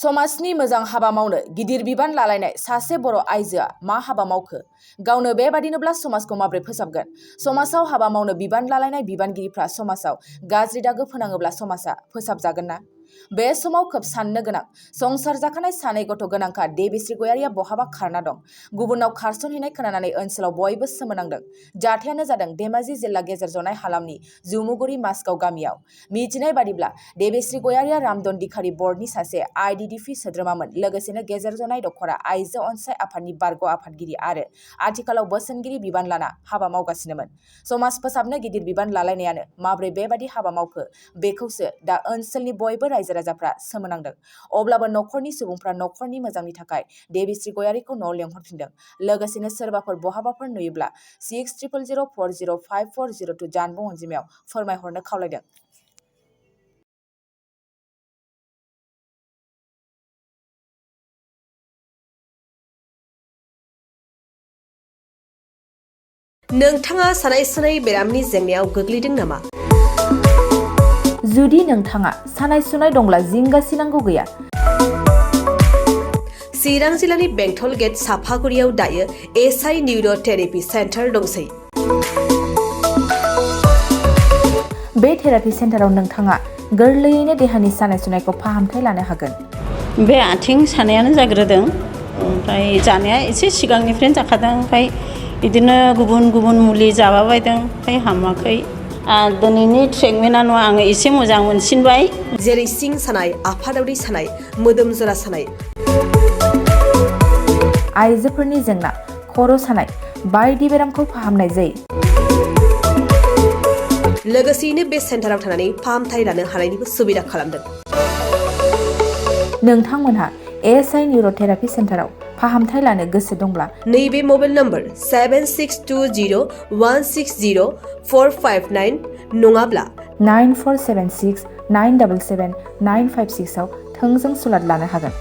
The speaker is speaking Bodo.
समाजनि मोजां हाबा मावनो गिदिर बिबान लालायनाय सासे बर' आइजोआ मा हाबा मावखो? गावनो बेबादिनोब्ला समाजखौ माबोरै फोसाबगोन? समाजाव हाबा मावनो बिबान लालायनाय बिबानगिरिफ्रा समाजाव गाज्रि दागो फोनाङोब्ला समाजा फोसाबजागोन ना? बे समाव खोब साननो गोनां। संसार जाखानाय सानै गथ' गोनांखा देबिश्री गयारिया बहाबा खारना दं। गुबुनाव खारसनहैनाय खोनानानै ओनसोलाव बयबो सोमोनांदों। जाथायानो जादों धेमाजि जिल्ला गेजेर जनाय हालामनि जुमुगुरि मासगाव गामियाव। मिथिनाय बादिब्ला देबिश्री गयारिया रामदन्दिखारि बर्डनि सासे आइडिडिपि सोद्रोमामोन। लोगोसेनो गेजेर जनाय दख'रा आइजो अनसाय आफादनि बारग' आफादगिरि आरो आथिखालाव बोसोनगिरि बिबान लाना हाबा मावगासिनोमोन। समाज फोसाबनो गिदिर बिबान लालायनायानो माबोरै बेबादि हाबा मावखो? बेखौसो दा ओनसोलनि बयबो रायजो राजाफ्रा सोमोनांदों। अब्लाबो नखरनि सुबुंफ्रा नखरनि मोजांनि थाखाय देबिश्री गयारिखौ न'आव लेंहरफिनदों। लोगोसेनो सोरबाफोर बहाबाफोर नुयोब्ला 600004054002 जानबुं अनजिमायाव फोरमायहरनो खावलायदों। नोंथाङा सानाय सुनाय बेरामनि जेंनायाव गोग्लैदों नामा? जुदि नोंथाङा सानाय सुनाय दंब्ला जिंगा सिनांगौ गैया। चिरां जिल्लानि बेंटल गेट साफागुरियाव दायो एसआइ निउर' थेरापि सेन्टार दंसै। बे थेरापि सेन्टाराव नोंथाङा गोरलैयैनो देहानि सानाय सुनायखौ फाहामथाय लानो हागोन। बे आथिं सानायानो जाग्रोदों, ओमफ्राय जानाया एसे सिगांनिफ्रायनो जाखादों, ओमफ्राय बिदिनो गुबुन गुबुन मुलि जाबाबायदों, ओमफ्राय हामाखै। दिनैनि ट्रिटमेन्टआ आङो एसे मोजां मोनसिनबाय। जेरै सिं सानाय, आफादावरि सानाय, मोदोम जरा सानाय, आइजोफोरनि जेंना, खर' सानाय बायदि बेरामखौ फाहामनाय जायो। लोगोसेयैनो बे सेन्टाराव थानानै फाहामथाय लानो हानायनिबो सुबिदा खालामदों। नोंथांमोनहा एसआइ निउर' थेरापि सेन्टाराव फाहामथाय लानो गोसो दंब्ला नैबे मबाइल नम्बर 7620160459 नङाब्ला 9476977956 आव थोंजों सुलाद लानो हागोन।